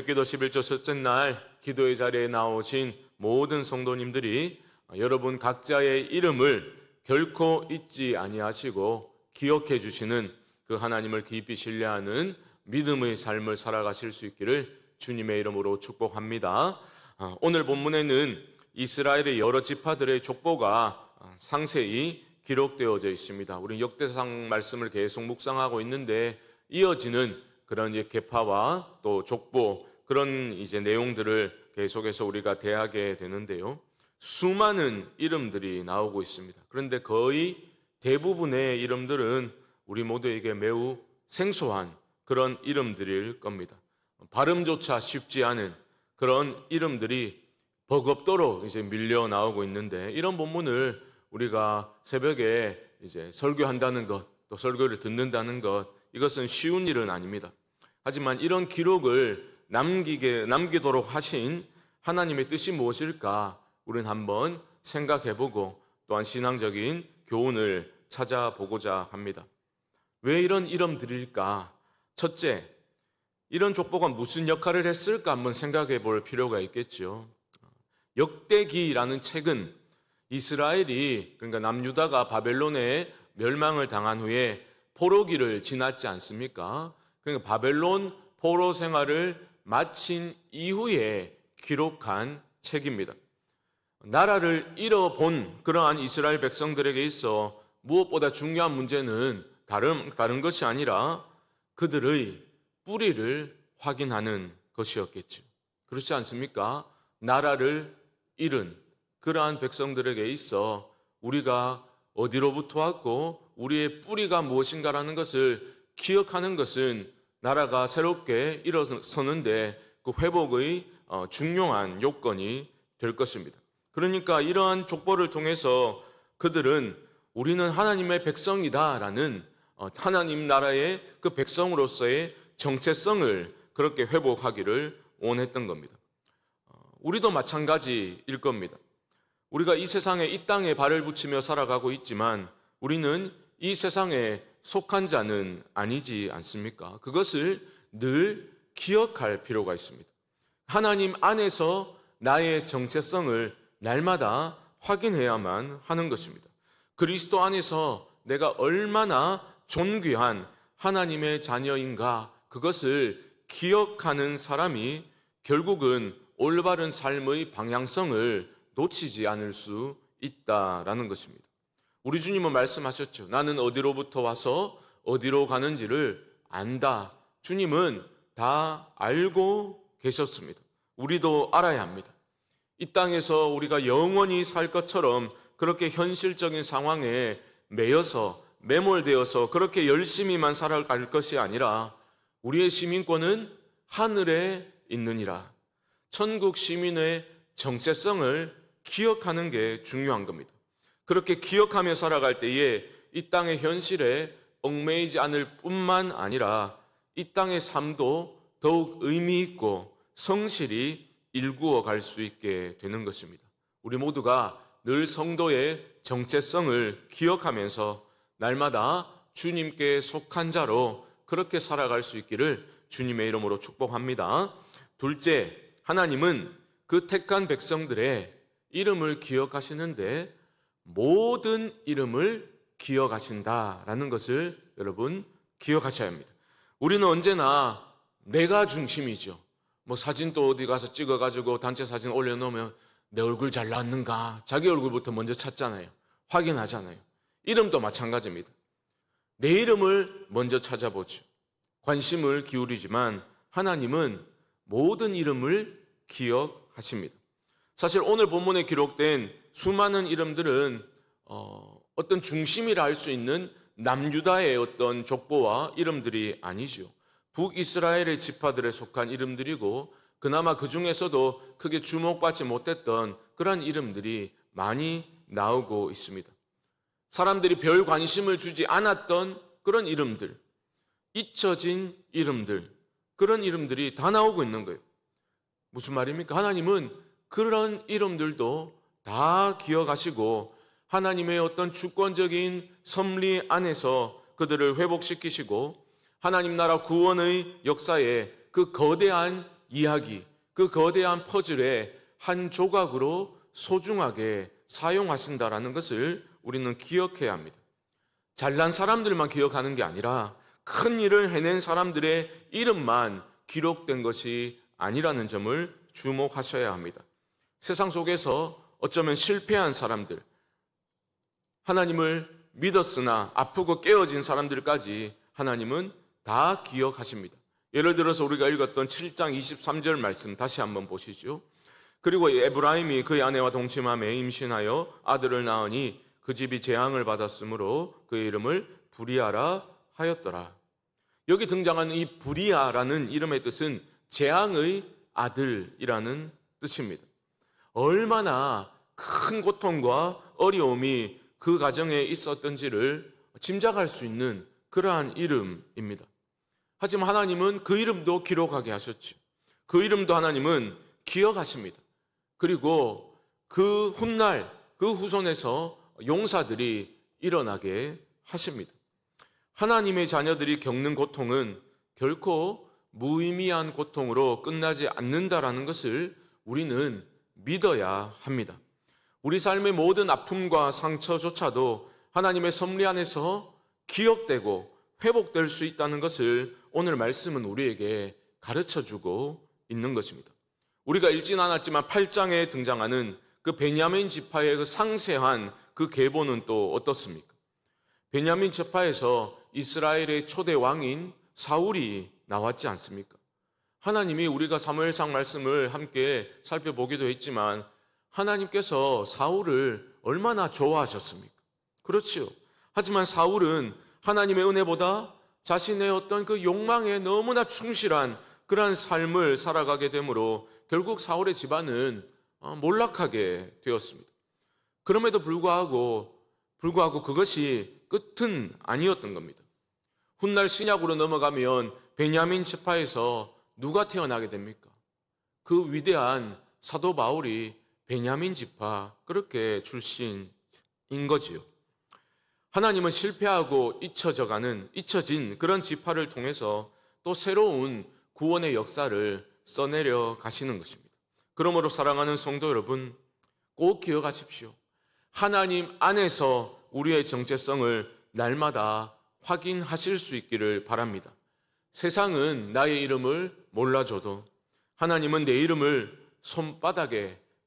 기도 11조 첫째 날 기도의 자리에 나오신 모든 성도님들이 여러분 각자의 이름을 결코 잊지 아니하시고 기억해 주시는 그 하나님을 깊이 신뢰하는 믿음의 삶을 살아가실 수 있기를 주님의 이름으로 축복합니다. 오늘 본문에는 이스라엘의 여러 지파들의 족보가 상세히 기록되어져 있습니다. 우리는 역대상 말씀을 계속 묵상하고 있는데 이어지는 그런 계파와 또 족보 그런 내용들을 계속해서 우리가 대하게 되는데요. 수많은 이름들이 나오고 있습니다. 그런데 거의 대부분의 이름들은 우리 모두에게 매우 생소한 그런 이름들일 겁니다. 발음조차 쉽지 않은 그런 이름들이 버겁도록 밀려 나오고 있는데 이런 본문을 우리가 새벽에 설교한다는 것, 또 설교를 듣는다는 것, 이것은 쉬운 일은 아닙니다. 하지만 이런 기록을 남기도록 하신 하나님의 뜻이 무엇일까? 우리는 한번 생각해보고 또한 신앙적인 교훈을 찾아보고자 합니다. 왜 이런 이름들일까? 첫째, 이런 족보가 무슨 역할을 했을까 한번 생각해 볼 필요가 있겠죠. 역대기라는 책은 이스라엘이, 그러니까 남유다가 바벨론에 멸망을 당한 후에 포로기를 지났지 않습니까? 그러니까 바벨론 포로 생활을 마친 이후에 기록한 책입니다. 나라를 잃어본 그러한 이스라엘 백성들에게 있어 무엇보다 중요한 문제는 다른 것이 아니라 그들의 뿌리를 확인하는 것이었겠죠. 그렇지 않습니까? 나라를 잃은 그러한 백성들에게 있어 우리가 어디로부터 왔고 우리의 뿌리가 무엇인가라는 것을 기억하는 것은 나라가 새롭게 일어서는데 그 회복의 중요한 요건이 될 것입니다. 그러니까 이러한 족보를 통해서 그들은 우리는 하나님의 백성이다라는 하나님 나라의 그 백성으로서의 정체성을 그렇게 회복하기를 원했던 겁니다. 우리도 마찬가지일 겁니다. 우리가 이 세상에 이 땅에 발을 붙이며 살아가고 있지만 우리는 이 세상에 속한 자는 아니지 않습니까? 그것을 늘 기억할 필요가 있습니다. 하나님 안에서 나의 정체성을 날마다 확인해야만 하는 것입니다. 그리스도 안에서 내가 얼마나 존귀한 하나님의 자녀인가 그것을 기억하는 사람이 결국은 올바른 삶의 방향성을 놓치지 않을 수 있다라는 것입니다. 우리 주님은 말씀하셨죠. 나는 어디로부터 와서 어디로 가는지를 안다. 주님은 다 알고 계셨습니다. 우리도 알아야 합니다. 이 땅에서 우리가 영원히 살 것처럼 그렇게 현실적인 상황에 매몰되어서 그렇게 열심히만 살아갈 것이 아니라 우리의 시민권은 하늘에 있느니라. 천국 시민의 정체성을 기억하는 게 중요한 겁니다. 그렇게 기억하며 살아갈 때에 이 땅의 현실에 얽매이지 않을 뿐만 아니라 이 땅의 삶도 더욱 의미 있고 성실히 일구어 갈 수 있게 되는 것입니다. 우리 모두가 늘 성도의 정체성을 기억하면서 날마다 주님께 속한 자로 그렇게 살아갈 수 있기를 주님의 이름으로 축복합니다. 둘째, 하나님은 그 택한 백성들의 이름을 기억하시는데 모든 이름을 기억하신다라는 것을 여러분 기억하셔야 합니다. 우리는 언제나 내가 중심이죠. 사진도 어디 가서 찍어가지고 단체 사진 올려놓으면 내 얼굴 잘 나왔는가 자기 얼굴부터 먼저 찾잖아요. 확인하잖아요. 이름도 마찬가지입니다. 내 이름을 먼저 찾아보죠. 관심을 기울이지만 하나님은 모든 이름을 기억하십니다. 사실 오늘 본문에 기록된 수많은 이름들은 어떤 중심이라 할 수 있는 남유다의 어떤 족보와 이름들이 아니죠. 북이스라엘의 지파들에 속한 이름들이고 그나마 그 중에서도 크게 주목받지 못했던 그런 이름들이 많이 나오고 있습니다. 사람들이 별 관심을 주지 않았던 그런 이름들, 잊혀진 이름들, 그런 이름들이 다 나오고 있는 거예요. 무슨 말입니까? 하나님은 그런 이름들도 다 기억하시고 하나님의 어떤 주권적인 섭리 안에서 그들을 회복시키시고 하나님 나라 구원의 역사에 그 거대한 이야기, 그 거대한 퍼즐의 한 조각으로 소중하게 사용하신다라는 것을 우리는 기억해야 합니다. 잘난 사람들만 기억하는 게 아니라 큰 일을 해낸 사람들의 이름만 기록된 것이 아니라는 점을 주목하셔야 합니다. 세상 속에서 어쩌면 실패한 사람들, 하나님을 믿었으나 아프고 깨어진 사람들까지 하나님은 다 기억하십니다. 예를 들어서 우리가 읽었던 7장 23절 말씀 다시 한번 보시죠. 그리고 에브라임이 그의 아내와 동침함에 임신하여 아들을 낳으니 그 집이 재앙을 받았으므로 그의 이름을 부리아라 하였더라. 여기 등장하는 이 부리아라는 이름의 뜻은 재앙의 아들이라는 뜻입니다. 얼마나 큰 고통과 어려움이 그 가정에 있었던지를 짐작할 수 있는 그러한 이름입니다. 하지만 하나님은 그 이름도 기록하게 하셨죠. 그 이름도 하나님은 기억하십니다. 그리고 그 훗날 그 후손에서 용사들이 일어나게 하십니다. 하나님의 자녀들이 겪는 고통은 결코 무의미한 고통으로 끝나지 않는다라는 것을 우리는 믿어야 합니다. 우리 삶의 모든 아픔과 상처조차도 하나님의 섭리 안에서 기억되고 회복될 수 있다는 것을 오늘 말씀은 우리에게 가르쳐주고 있는 것입니다. 우리가 읽진 않았지만 8장에 등장하는 그 베냐민 지파의 그 상세한 그 계보는 또 어떻습니까? 베냐민 지파에서 이스라엘의 초대 왕인 사울이 나왔지 않습니까? 하나님이 우리가 사무엘상 말씀을 함께 살펴보기도 했지만 하나님께서 사울을 얼마나 좋아하셨습니까? 그렇지요. 하지만 사울은 하나님의 은혜보다 자신의 어떤 그 욕망에 너무나 충실한 그러한 삶을 살아가게 되므로 결국 사울의 집안은 몰락하게 되었습니다. 그럼에도 불구하고 그것이 끝은 아니었던 겁니다. 훗날 신약으로 넘어가면 베냐민 지파에서 누가 태어나게 됩니까? 그 위대한 사도 바울이 베냐민 지파 그렇게 출신인 거지요. 하나님은 실패하고 잊혀진 그런 지파를 통해서 또 새로운 구원의 역사를 써내려 가시는 것입니다. 그러므로 사랑하는 성도 여러분, 꼭 기억하십시오. 하나님 안에서 우리의 정체성을 날마다 확인하실 수 있기를 바랍니다. 세상은 나의 이름을 몰라줘도 하나님은 내 이름을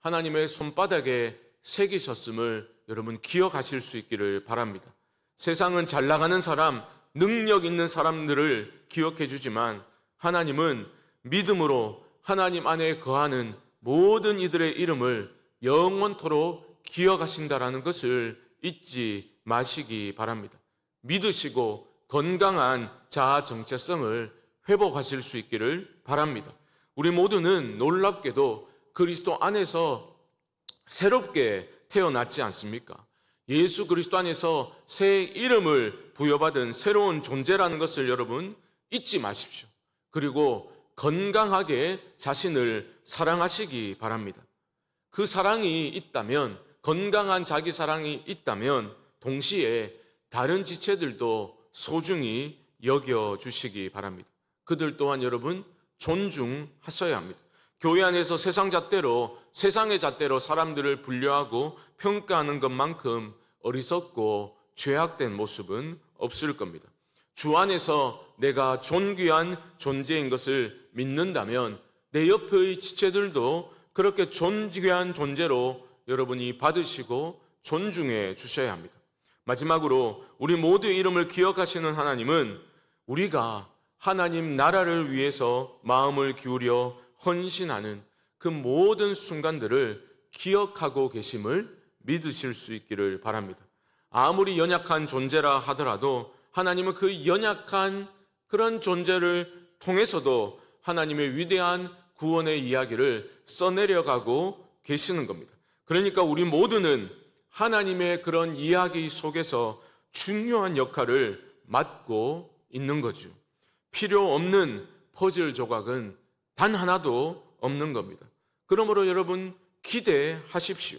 하나님의 손바닥에 새기셨음을 여러분 기억하실 수 있기를 바랍니다. 세상은 잘 나가는 사람, 능력 있는 사람들을 기억해 주지만 하나님은 믿음으로 하나님 안에 거하는 모든 이들의 이름을 영원토록 기억하신다라는 것을 잊지 마시기 바랍니다. 믿으시고 건강한 자아 정체성을 회복하실 수 있기를 바랍니다. 우리 모두는 놀랍게도 그리스도 안에서 새롭게 태어났지 않습니까? 예수 그리스도 안에서 새 이름을 부여받은 새로운 존재라는 것을 여러분 잊지 마십시오. 그리고 건강하게 자신을 사랑하시기 바랍니다. 그 사랑이 있다면, 건강한 자기 사랑이 있다면 동시에 다른 지체들도 소중히 여겨주시기 바랍니다. 그들 또한 여러분 존중하셔야 합니다. 교회 안에서 세상의 잣대로 사람들을 분류하고 평가하는 것만큼 어리석고 죄악된 모습은 없을 겁니다. 주 안에서 내가 존귀한 존재인 것을 믿는다면 내 옆의 지체들도 그렇게 존귀한 존재로 여러분이 받으시고 존중해 주셔야 합니다. 마지막으로 우리 모두의 이름을 기억하시는 하나님은 우리가 하나님 나라를 위해서 마음을 기울여 헌신하는 그 모든 순간들을 기억하고 계심을 믿으실 수 있기를 바랍니다. 아무리 연약한 존재라 하더라도 하나님은 그 연약한 그런 존재를 통해서도 하나님의 위대한 구원의 이야기를 써내려가고 계시는 겁니다. 그러니까 우리 모두는 하나님의 그런 이야기 속에서 중요한 역할을 맡고 있는 거죠. 필요 없는 퍼즐 조각은 단 하나도 없는 겁니다. 그러므로 여러분 기대하십시오.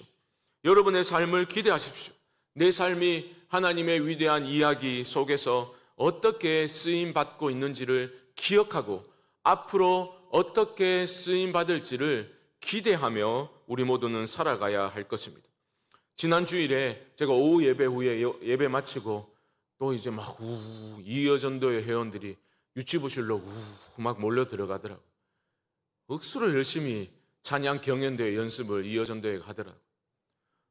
여러분의 삶을 기대하십시오. 내 삶이 하나님의 위대한 이야기 속에서 어떻게 쓰임받고 있는지를 기억하고 앞으로 어떻게 쓰임 받을지를 기대하며 우리 모두는 살아가야 할 것입니다. 지난 주일에 제가 오후 예배 후에 예배 마치고 또 이제 막 이어전도회 회원들이 유치부실로 막 몰려 들어가더라고요. 억수로 열심히 찬양 경연대회 연습을 이어전도회에 하더라고요.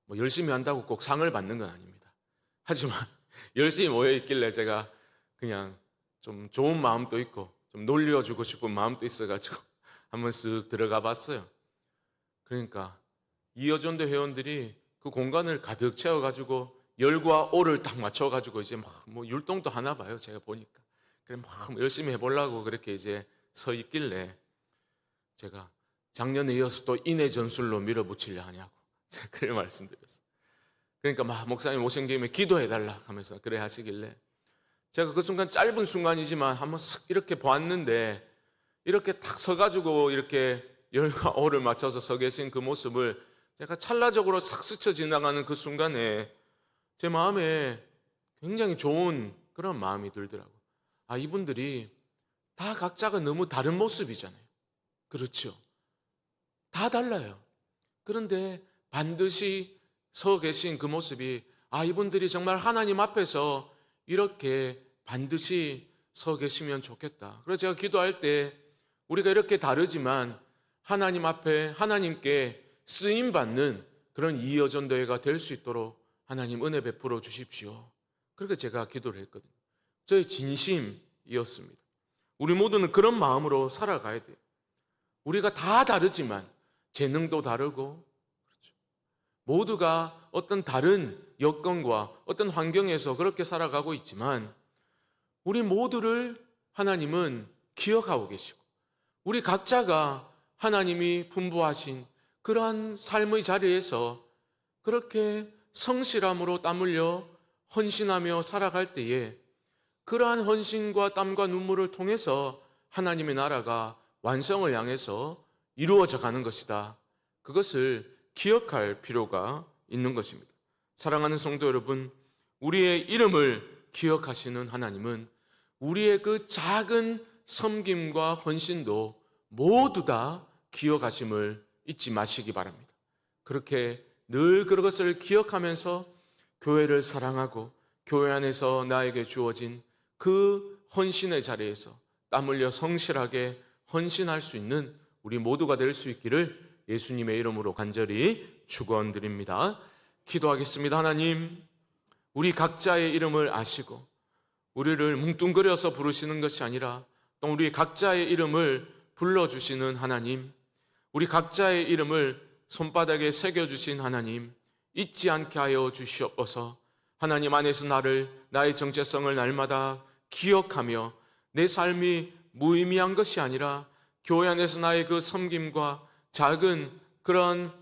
뭐 열심히 한다고 꼭 상을 받는 건 아닙니다. 하지만 열심히 모여있길래 제가 그냥 좀 좋은 마음도 있고 좀 놀려주고 싶은 마음도 있어가지고 한번 쓱 들어가 봤어요. 그러니까 이어전도 회원들이 그 공간을 가득 채워가지고 열과 오를 딱 맞춰가지고 이제 막 뭐 율동도 하나 봐요. 제가 보니까. 그래 막 열심히 해보려고 그렇게 이제 서 있길래 제가 작년에 이어서 또 인해 전술로 밀어붙이려 하냐고 그래 말씀드렸어요. 그러니까 막 목사님 오신 김에 기도해달라 하면서 그래 하시길래 제가 그 순간 짧은 순간이지만 한번 쓱 이렇게 보았는데 이렇게 딱 서가지고 이렇게 열과 오를 맞춰서 서 계신 그 모습을 제가 찰나적으로 싹 스쳐 지나가는 그 순간에 제 마음에 굉장히 좋은 그런 마음이 들더라고요. 아, 이분들이 다 각자가 너무 다른 모습이잖아요. 그렇죠. 다 달라요. 그런데 반드시 서 계신 그 모습이 아, 이분들이 정말 하나님 앞에서 이렇게 반드시 서 계시면 좋겠다. 그래서 제가 기도할 때 우리가 이렇게 다르지만 하나님 앞에 하나님께 쓰임받는 그런 이어전도회가 될 수 있도록 하나님 은혜 베풀어 주십시오. 그렇게 제가 기도를 했거든요. 저의 진심이었습니다. 우리 모두는 그런 마음으로 살아가야 돼요. 우리가 다 다르지만 재능도 다르고 그렇죠. 모두가 어떤 다른 여건과 어떤 환경에서 그렇게 살아가고 있지만 우리 모두를 하나님은 기억하고 계시고 우리 각자가 하나님이 분부하신 그러한 삶의 자리에서 그렇게 성실함으로 땀 흘려 헌신하며 살아갈 때에 그러한 헌신과 땀과 눈물을 통해서 하나님의 나라가 완성을 향해서 이루어져 가는 것이다. 그것을 기억할 필요가 있는 것입니다. 사랑하는 성도 여러분, 우리의 이름을 기억하시는 하나님은 우리의 그 작은 섬김과 헌신도 모두 다 기억하심을 잊지 마시기 바랍니다. 그렇게 늘 그것을 기억하면서 교회를 사랑하고 교회 안에서 나에게 주어진 그 헌신의 자리에서 땀 흘려 성실하게 헌신할 수 있는 우리 모두가 될 수 있기를 예수님의 이름으로 간절히 축원드립니다. 기도하겠습니다. 하나님, 우리 각자의 이름을 아시고 우리를 뭉뚱그려서 부르시는 것이 아니라 또 우리 각자의 이름을 불러주시는 하나님, 우리 각자의 이름을 손바닥에 새겨주신 하나님, 잊지 않게 하여 주시옵소서. 하나님 안에서 나의 정체성을 날마다 기억하며 내 삶이 무의미한 것이 아니라 교회 안에서 나의 그 섬김과 작은 그런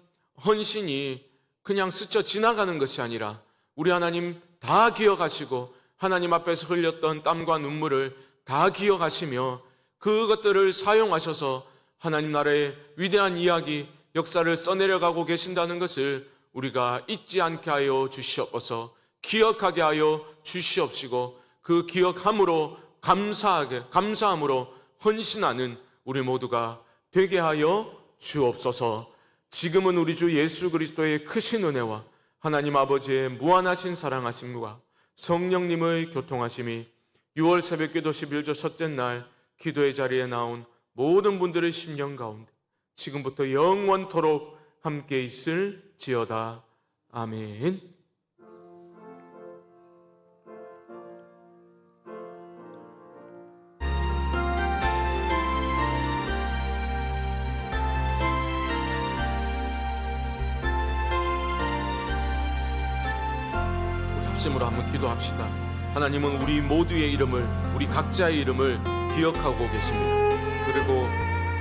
헌신이 그냥 스쳐 지나가는 것이 아니라 우리 하나님 다 기억하시고 하나님 앞에서 흘렸던 땀과 눈물을 다 기억하시며 그것들을 사용하셔서 하나님 나라의 위대한 이야기, 역사를 써내려가고 계신다는 것을 우리가 잊지 않게 하여 주시옵소서. 기억하게 하여 주시옵시고 그 기억함으로 감사함으로 헌신하는 우리 모두가 되게 하여 주옵소서. 지금은 우리 주 예수 그리스도의 크신 은혜와 하나님 아버지의 무한하신 사랑하심과 성령님의 교통하심이 6월 새벽기도 11조 첫째 날 기도의 자리에 나온 모든 분들의 심령 가운데 지금부터 영원토록 함께 있을지어다. 아멘. 우리 합심으로 한번 기도합시다. 하나님은 우리 모두의 이름을, 우리 각자의 이름을 기억하고 계십니다. 그리고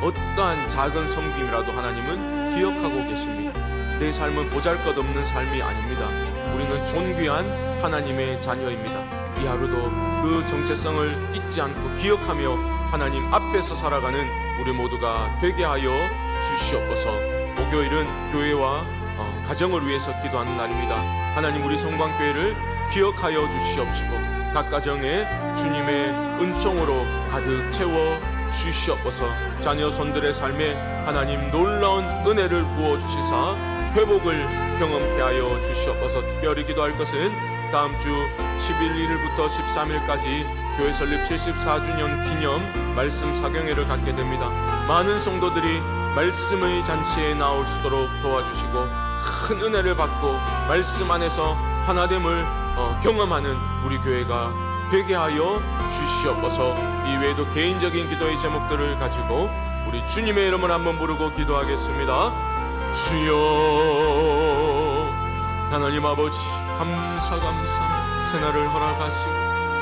어떠한 작은 섬김이라도 하나님은 기억하고 계십니다. 내 삶은 보잘것없는 삶이 아닙니다. 우리는 존귀한 하나님의 자녀입니다. 이 하루도 그 정체성을 잊지 않고 기억하며 하나님 앞에서 살아가는 우리 모두가 되게 하여 주시옵소서. 목요일은 교회와 가정을 위해서 기도하는 날입니다. 하나님 우리 성광교회를 기억하여 주시옵시고 각 가정에 주님의 은총으로 가득 채워 주시옵소서. 자녀 손들의 삶에 하나님 놀라운 은혜를 부어주시사 회복을 경험케 하여 주시옵소서. 특별히 기도할 것은 다음 주 11일부터 13일까지 교회 설립 74주년 기념 말씀 사경회를 갖게 됩니다. 많은 성도들이 말씀의 잔치에 나올 수 있도록 도와주시고 큰 은혜를 받고 말씀 안에서 하나됨을 경험하는 우리 교회가 되게 하여 주시옵소서. 이외에도 개인적인 기도의 제목들을 가지고 우리 주님의 이름을 한번 부르고 기도하겠습니다. 주여, 하나님 아버지, 감사 새날을 허락하시고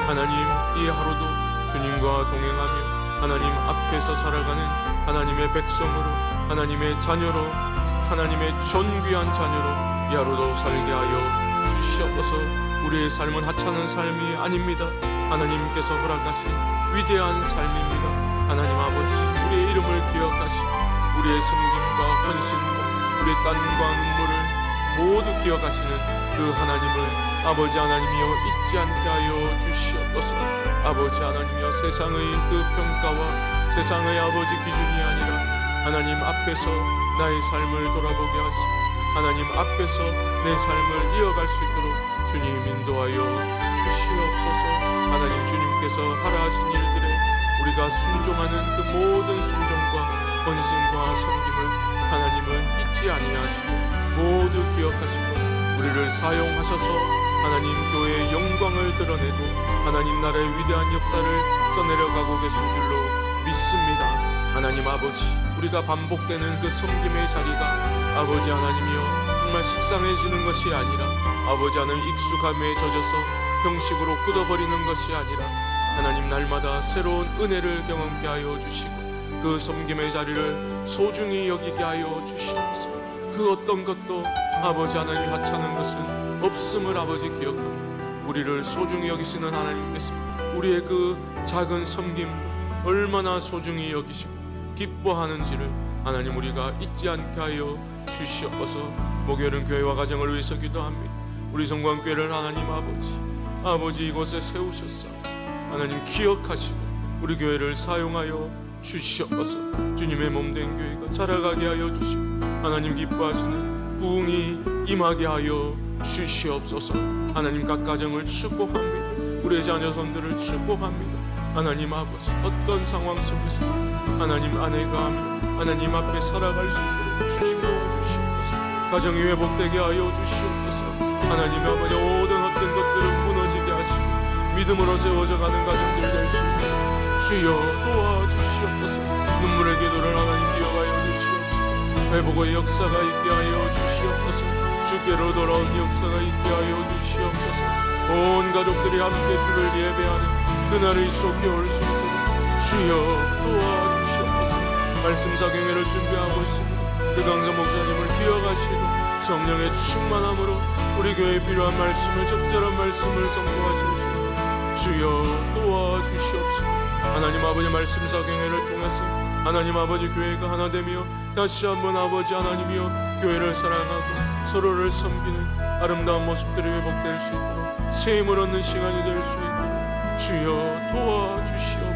하나님 이 하루도 주님과 동행하며 하나님 앞에서 살아가는 하나님의 백성으로, 하나님의 자녀로, 하나님의 존귀한 자녀로 이 하루도 살게 하여 주시옵소서. 우리의 삶은 하찮은 삶이 아닙니다. 하나님께서 허락하신 위대한 삶입니다. 하나님 아버지, 우리의 이름을 기억하시고 우리의 섬김과 헌신과 우리의 땀과 눈물을 모두 기억하시는 그 하나님을 아버지 하나님이여 잊지 않게 하여 주시옵소서. 아버지 하나님이여 세상의 그 평가와 세상의 아버지 기준이 아니라 하나님 앞에서 나의 삶을 돌아보게 하시고 하나님 앞에서 내 삶을 이어갈 수 있도록 주님 인도하여 주시옵소서. 하나님 주님께서 하라 하신 일들에 우리가 순종하는 그 모든 순종과 헌신과 섬김을 하나님은 잊지 아니하시고 모두 기억하시고 우리를 사용하셔서 하나님 교회의 영광을 드러내고 하나님 나라의 위대한 역사를 써내려가고 계신 줄로 믿습니다. 하나님 아버지, 우리가 반복되는 그 섬김의 자리가 아버지 하나님이여 정말 식상해지는 것이 아니라 아버지 하나님 익숙함에 젖어서 형식으로 굳어버리는 것이 아니라 하나님 날마다 새로운 은혜를 경험케 하여 주시고 그 섬김의 자리를 소중히 여기게 하여 주시옵소서. 그 어떤 것도 아버지 하나님 하찮은 것은 없음을 아버지 기억하며 우리를 소중히 여기시는 하나님께서 우리의 그 작은 섬김도 얼마나 소중히 여기시고 기뻐하는지를 하나님 우리가 잊지 않게 하여 주시옵소서. 목요일은 교회와 가정을 위해서 기도합니다. 우리 성광교회를 하나님 아버지 이곳에 세우셨사 하나님 기억하시고 우리 교회를 사용하여 주시옵소서. 주님의 몸된 교회가 자라가게 하여 주시고 하나님 기뻐하시는 부흥이 임하게 하여 주시옵소서. 하나님 각 가정을 축복합니다. 우리의 자녀손들을 축복합니다. 하나님 아버지, 어떤 상황 속에서 하나님 아내가 하나님 앞에 살아갈 수 있도록 주님 도와주시옵소서. 가정이 회복되게 하여 주시옵소서. 하나님 아버지, 모든 헛된 것들을 무너지게 하시고 믿음으로 세워져가는 가정들이 될 수 있도록 주여 도와주시옵소서. 눈물의 기도를 하나님 기억하여 주시옵소서. 회복의 역사가 있게 하여 주시옵소서. 주께로 돌아온 역사가 있게 하여 주시옵소서. 온 가족들이 함께 주를 예배하는 그날이 속해 올 수 있도록 주여 도와주시옵소서. 말씀 사경회를 준비하고 있습니다. 그 강사 목사님을 기억하시고 성령의 충만함으로 우리 교회에 필요한 말씀을 적절한 말씀을 선포하실 수 있도록 주여 도와주시옵소서. 하나님 아버지 말씀 사경회를 통해서 하나님 아버지 교회가 하나 되며 다시 한번 아버지 하나님이여 교회를 사랑하고 서로를 섬기는 아름다운 모습들이 회복될 수 있도록 새 힘을 얻는 시간이 될 수 있도록 주여 도와주시옵소서.